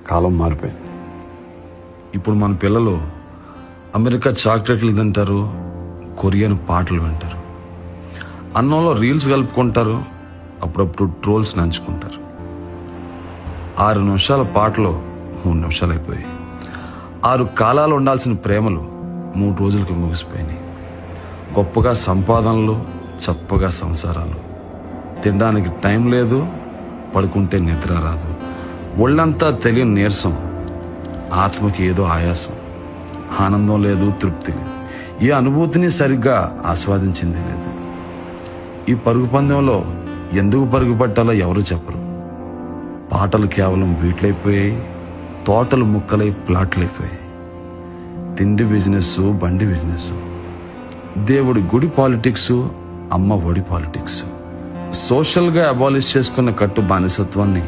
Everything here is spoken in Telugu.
కాలం మారిపోయింది. ఇప్పుడు మన పిల్లలు అమెరికా చాక్లెట్లు తింటారు, కొరియన్ పాటలు వింటారు, అన్నంలో రీల్స్ కలుపుకుంటారు, అప్పుడప్పుడు ట్రోల్స్ నంచుకుంటారు. 6 నిమిషాల పాటలు 3 నిమిషాలు అయిపోయాయి. 6 కాలాలు ఉండాల్సిన ప్రేమలు 3 రోజులకి ముగిసిపోయినాయి. గొప్పగా సంపాదనలు, చప్పగా సంసారాలు. తినడానికి టైం లేదు, పడుకుంటే నిద్ర రాదు. ఒళ్ళంతా తెలియని నీరసం, ఆత్మకి ఏదో ఆయాసం. ఆనందం లేదు, తృప్తి లేదు. ఏ అనుభూతిని సరిగ్గా ఆస్వాదించింది లేదు. ఈ పరుగు పందెంలో ఎందుకు పరుగు పట్టాలో ఎవరు చెప్పరు. పాటలు కేవలం బీట్లయిపోయాయి, తోటలు ముక్కలై ప్లాట్లయిపోయాయి. తిండి బిజినెస్, బండి బిజినెస్, దేవుడి గుడి పాలిటిక్స్, అమ్మ ఒడి పాలిటిక్స్. సోషల్గా అబాలిష్ చేసుకున్న కట్టు బానిసత్వాన్ని